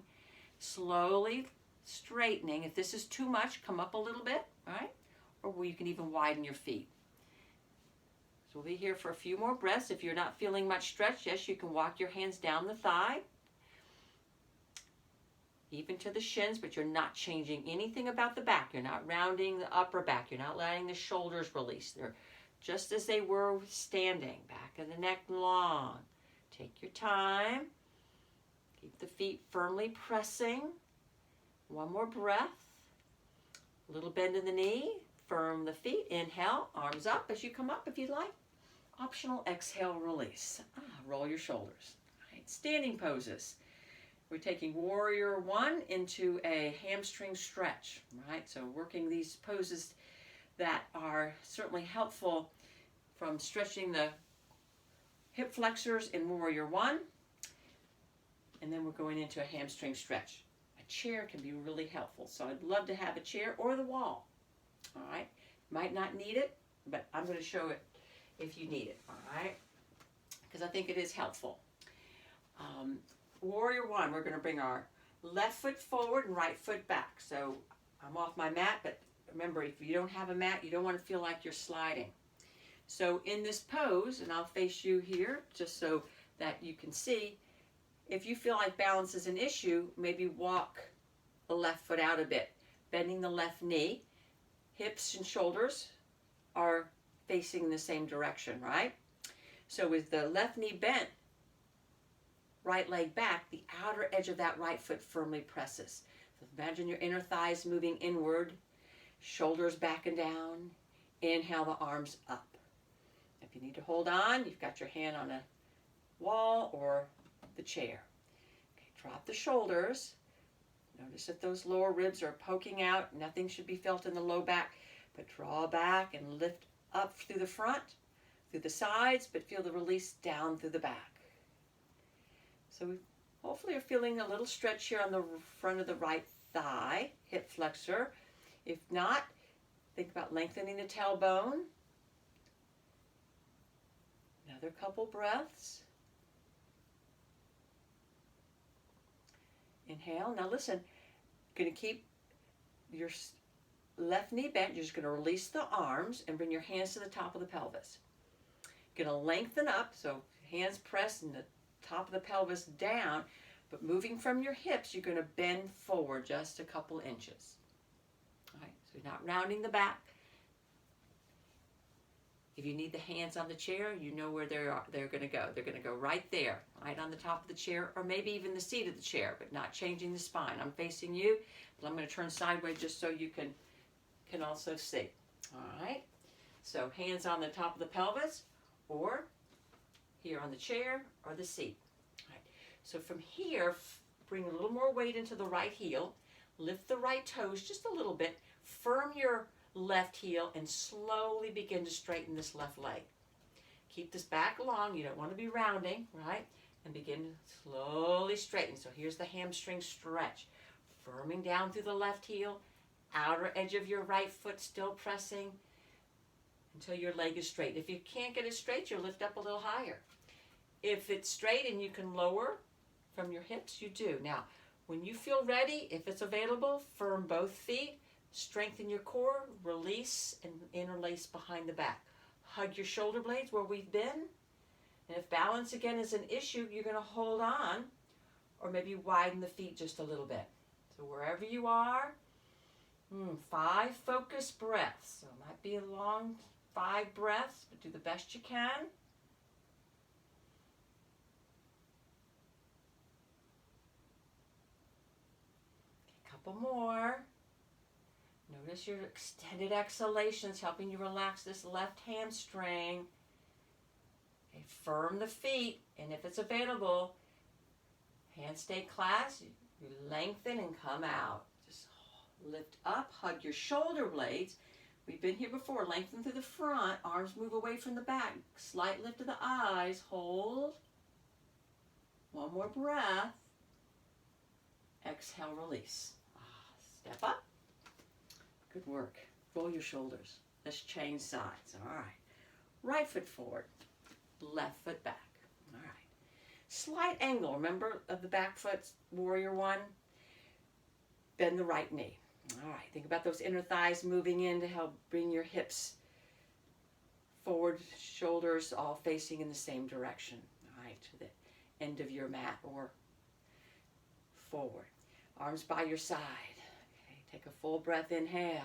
slowly straightening. If this is too much, come up a little bit, all right? Or you can even widen your feet. So we'll be here for a few more breaths. If you're not feeling much stretch, yes, you can walk your hands down the thigh, even to the shins, but you're not changing anything about the back. You're not rounding the upper back. You're not letting the shoulders release. They're just as they were standing. Back of the neck long. Take your time. Keep the feet firmly pressing. One more breath. A little bend in the knee. Firm the feet. Inhale, arms up as you come up if you'd like. Optional, exhale, release. Roll your shoulders. All right, standing poses. We're taking warrior one into a hamstring stretch, right? So working these poses that are certainly helpful, from stretching the hip flexors in warrior one, and then we're going into a hamstring stretch. A chair can be really helpful, so I'd love to have a chair or the wall. All right, might not need it, but I'm going to show it if you need it, all right, because I think it is helpful. Warrior one, we're going to bring our left foot forward and right foot back. So I'm off my mat, but remember, if you don't have a mat, you don't want to feel like you're sliding. So in this pose, and I'll face you here just so that you can see, if you feel like balance is an issue, maybe walk the left foot out a bit, bending the left knee. Hips and shoulders are facing the same direction, right? So with the left knee bent, right leg back, the outer edge of that right foot firmly presses. So imagine your inner thighs moving inward, shoulders back and down. Inhale the arms up. If you need to hold on, you've got your hand on a wall or the chair. Okay, drop the shoulders. Notice that those lower ribs are poking out. Nothing should be felt in the low back, but draw back and lift up through the front, through the sides, but feel the release down through the back. So we hopefully are feeling a little stretch here on the front of the right thigh, hip flexor. If not, think about lengthening the tailbone. Another couple breaths. Inhale. Now listen, you're going to keep your left knee bent. You're just going to release the arms and bring your hands to the top of the pelvis. You're going to lengthen up, so hands pressed and the top of the pelvis down, but moving from your hips, you're going to bend forward just a couple inches. All right, so you're not rounding the back. If you need the hands on the chair, you know where they're going to go. They're going to go right there, right on the top of the chair, or maybe even the seat of the chair, but not changing the spine. I'm facing you, but I'm going to turn sideways just so you can also see. All right, so hands on the top of the pelvis, or here on the chair or the seat. All right. So from here, bring a little more weight into the right heel, lift the right toes just a little bit, firm your left heel, and slowly begin to straighten this left leg. Keep this back long. You don't want to be rounding, right? And begin to slowly straighten. So here's the hamstring stretch. Firming down through the left heel, outer edge of your right foot still pressing until your leg is straight. If you can't get it straight, you lift up a little higher. If it's straight and you can lower from your hips, you do. Now, when you feel ready, if it's available, firm both feet. Strengthen your core, release, and interlace behind the back. Hug your shoulder blades where we've been. And if balance again is an issue, you're going to hold on or maybe widen the feet just a little bit. So wherever you are, 5 focused breaths. So it might be a long 5 breaths, but do the best you can. A couple more. Notice your extended exhalations helping you relax this left hamstring. Okay, firm the feet, and if it's available, hands stay clasped, you lengthen and come out. Just lift up, hug your shoulder blades. We've been here before. Lengthen through the front, arms move away from the back. Slight lift of the eyes, hold. One more breath. Exhale, release. Step up. Good work. Roll your shoulders. Let's change sides. All right. Right foot forward. Left foot back. All right. Slight angle. Remember of the back foot, warrior one? Bend the right knee. All right. Think about those inner thighs moving in to help bring your hips forward, shoulders all facing in the same direction. All right. To the end of your mat or forward. Arms by your side. Take a full breath, inhale.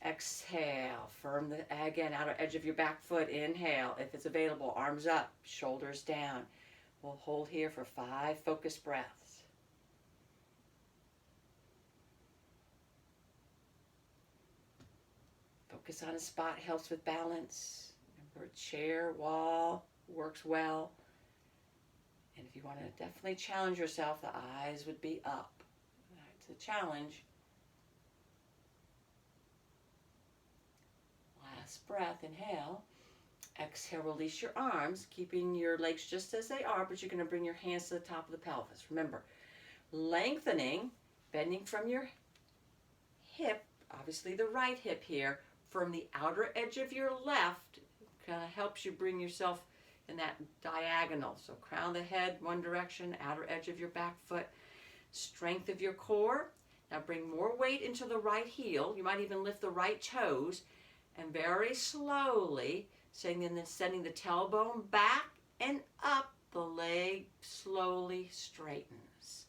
Exhale, firm the, again, outer edge of your back foot, inhale. If it's available, arms up, shoulders down. We'll hold here for 5 focused breaths. Focus on a spot, helps with balance. Remember, chair, wall, works well. And if you want to definitely challenge yourself, the eyes would be up. That's a challenge. Last breath, inhale. Exhale, release your arms, keeping your legs just as they are, but you're going to bring your hands to the top of the pelvis. Remember, lengthening, bending from your hip, obviously the right hip here, from the outer edge of your left, kind of helps you bring yourself in that diagonal. So crown of the head, one direction, outer edge of your back foot, strength of your core. Now bring more weight into the right heel. You might even lift the right toes. And very slowly Sending the tailbone back and up, the leg slowly straightens.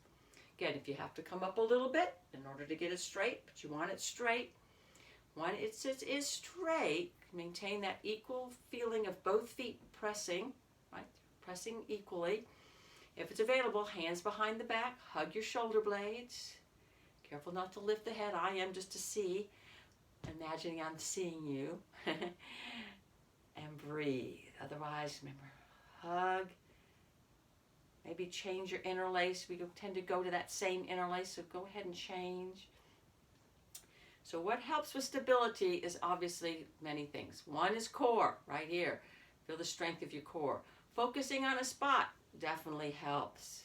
Again, if you have to come up a little bit in order to get it straight, but you want it straight. When it is straight, maintain that equal feeling of both feet pressing, right? Pressing equally. If it's available, hands behind the back, hug your shoulder blades. Careful not to lift the head. I am just to see. Imagining I'm seeing you. And breathe. Otherwise, remember, hug. Maybe change your interlace. We tend to go to that same interlace, so go ahead and change. So what helps with stability is obviously many things. One is core, right here. Feel the strength of your core. Focusing on a spot definitely helps.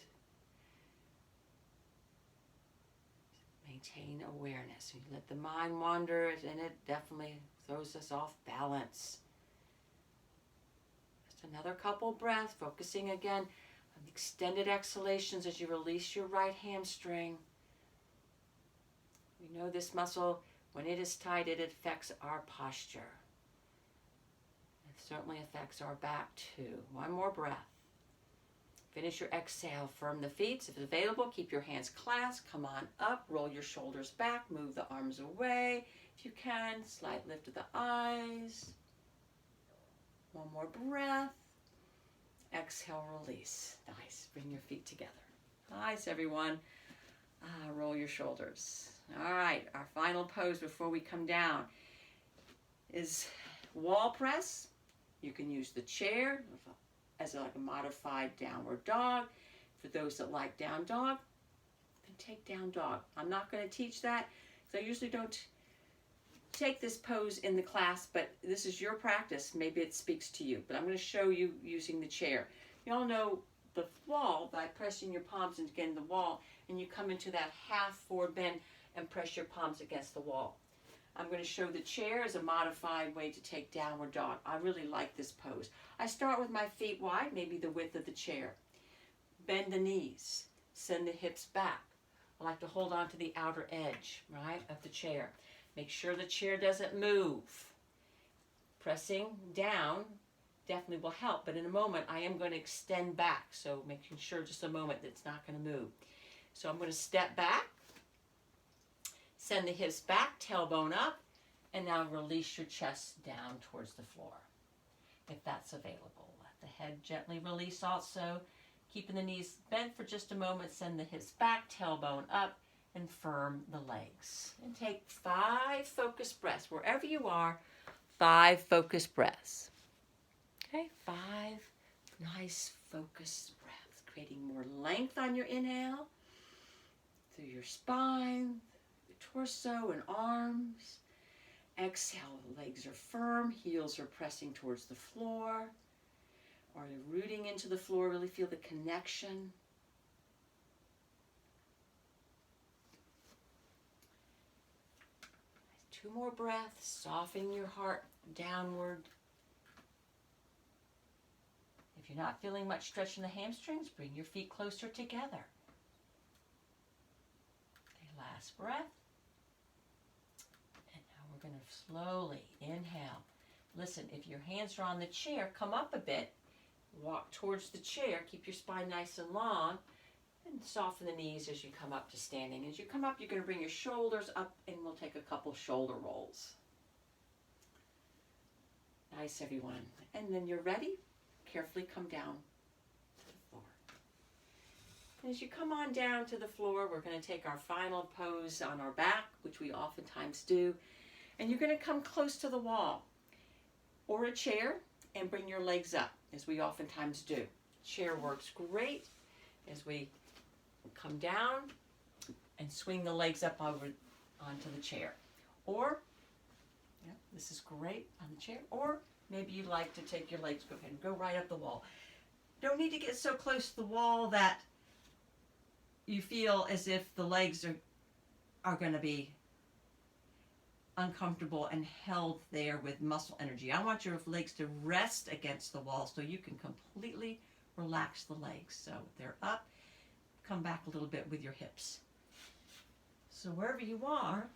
Maintain awareness. You let the mind wander, and it definitely throws us off balance. Just another couple breaths, focusing again on the extended exhalations as you release your right hamstring. We know this muscle, when it is tight, it affects our posture. It certainly affects our back too. One more breath. Finish your exhale. Firm the feet. If it's available, keep your hands clasped. Come on up. Roll your shoulders back. Move the arms away. If you can, slight lift of the eyes. One more breath. Exhale, release. Nice. Bring your feet together. Nice, everyone. Roll your shoulders. All right. Our final pose before we come down is wall press. You can use the chair as like a modified downward dog. For those that like down dog, then take down dog. I'm not going to teach that because I usually don't take this pose in the class, but this is your practice. Maybe it speaks to you, but I'm going to show you using the chair. You all know the wall by pressing your palms against the wall, and you come into that half forward bend and press your palms against the wall. I'm going to show the chair as a modified way to take downward dog. I really like this pose. I start with my feet wide, maybe the width of the chair. Bend the knees. Send the hips back. I like to hold on to the outer edge, right, of the chair. Make sure the chair doesn't move. Pressing down definitely will help, but in a moment I am going to extend back, so making sure just a moment that it's not going to move. So I'm going to step back. Send the hips back, tailbone up, and now release your chest down towards the floor, if that's available. Let the head gently release also. Keeping the knees bent for just a moment, send the hips back, tailbone up, and firm the legs. And take 5 focused breaths. Wherever you are, 5 focused breaths. Okay, 5 nice focused breaths, creating more length on your inhale, through your spine, torso and arms. Exhale, the legs are firm, heels are pressing towards the floor, or you're rooting into the floor. Really feel the connection. Two more breaths. Soften your heart downward. If you're not feeling much stretch in the hamstrings, bring your feet closer together. Okay, last breath. We're going to slowly inhale. Listen, if your hands are on the chair, come up a bit. Walk towards the chair. Keep your spine nice and long. And soften the knees as you come up to standing. As you come up, you're going to bring your shoulders up, and we'll take a couple shoulder rolls. Nice, everyone. And then you're ready. Carefully come down to the floor. And as you come on down to the floor, we're going to take our final pose on our back, which we oftentimes do. And you're going to come close to the wall or a chair and bring your legs up, as we oftentimes do. Chair works great as we come down and swing the legs up over onto the chair. Or, yeah, this is great on the chair. Or maybe you like to take your legs, go ahead and go right up the wall. Don't need to get so close to the wall that you feel as if the legs are going to be uncomfortable and held there with muscle energy. I want your legs to rest against the wall so you can completely relax the legs. So they're up, come back a little bit with your hips. So wherever you are,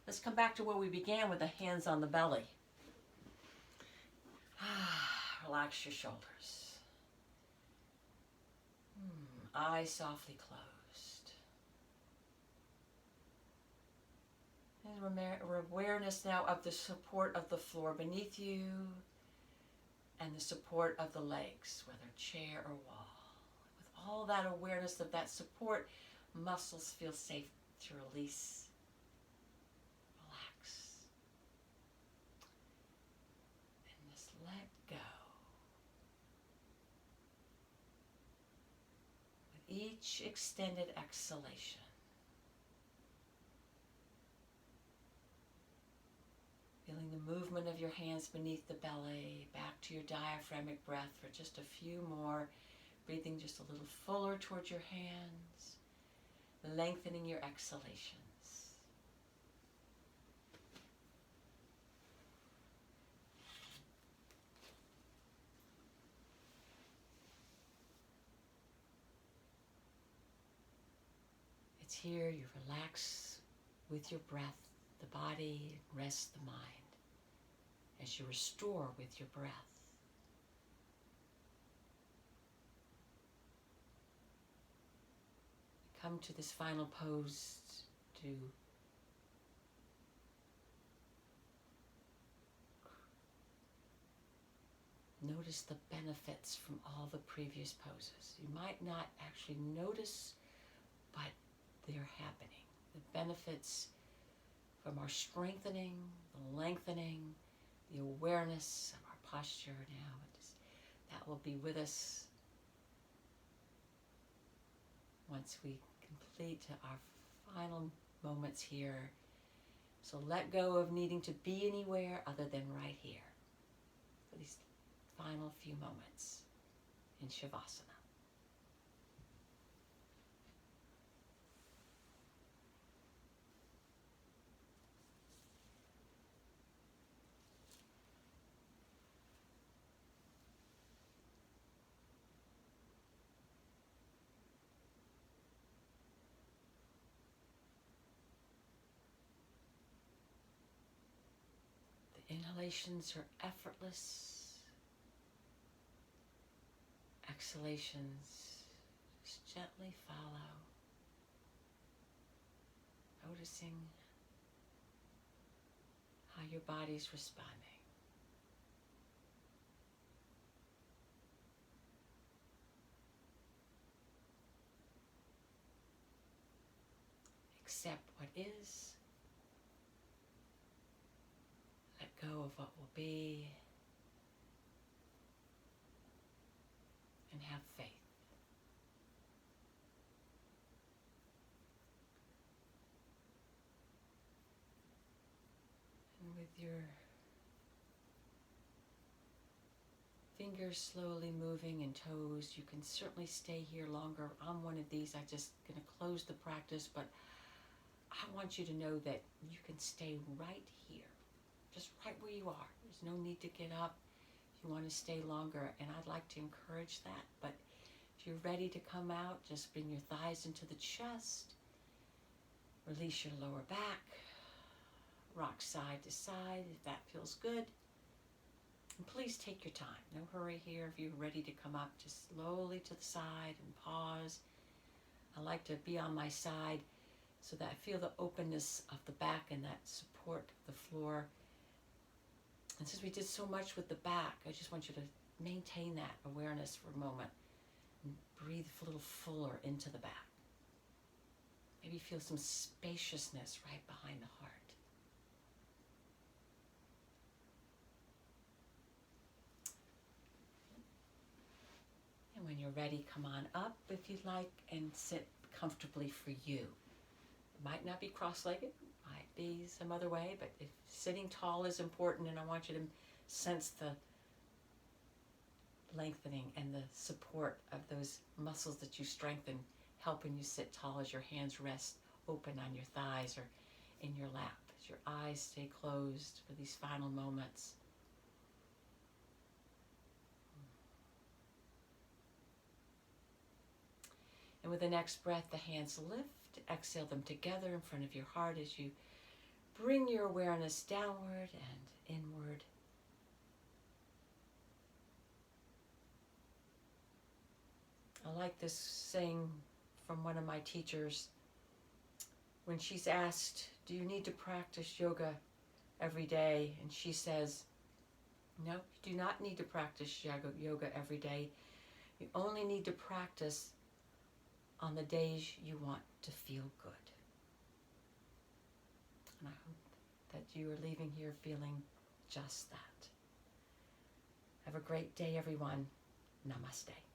let's come back to where we began with the hands on the belly. Relax your shoulders. Eyes softly closed. And awareness now of the support of the floor beneath you and the support of the legs, whether chair or wall. With all that awareness of that support, muscles feel safe to release. Relax. And just let go. With each extended exhalation, feeling the movement of your hands beneath the belly, back to your diaphragmic breath for just a few more. Breathing just a little fuller towards your hands, lengthening your exhalations. It's here, you relax with your breath, the body, rest the mind as you restore with your breath. Come to this final pose to notice the benefits from all the previous poses. You might not actually notice, but they're happening. The benefits from our strengthening, the lengthening, the awareness of our posture now. That will be with us once we complete our final moments here. So let go of needing to be anywhere other than right here for these final few moments in Shavasana. Inhalations are effortless. Exhalations just gently follow. Noticing how your body's responding. Accept what is. Let go of what will be, and have faith. And with your fingers slowly moving and toes, you can certainly stay here longer. I'm one of these, I'm just going to close the practice, but I want you to know that you can stay right here. Just right where you are. There's no need to get up if you want to stay longer, and I'd like to encourage that. But if you're ready to come out, just bring your thighs into the chest. Release your lower back. Rock side to side if that feels good. And please take your time. No hurry here. If you're ready to come up, just slowly to the side and pause. I like to be on my side so that I feel the openness of the back and that support of the floor. And since we did so much with the back, I just want you to maintain that awareness for a moment and breathe a little fuller into the back. Maybe feel some spaciousness right behind the heart. And when you're ready, come on up if you'd like and sit comfortably for you. It might not be cross-legged, might be some other way, but if sitting tall is important, and I want you to sense the lengthening and the support of those muscles that you strengthen, helping you sit tall as your hands rest open on your thighs or in your lap, as your eyes stay closed for these final moments. And with the next breath, the hands lift, exhale them together in front of your heart as you bring your awareness downward and inward. I like this saying from one of my teachers when she's asked, do you need to practice yoga every day? And she says, no, you do not need to practice yoga every day. You only need to practice on the days you want to feel good. And I hope that you are leaving here feeling just that. Have a great day, everyone. Namaste.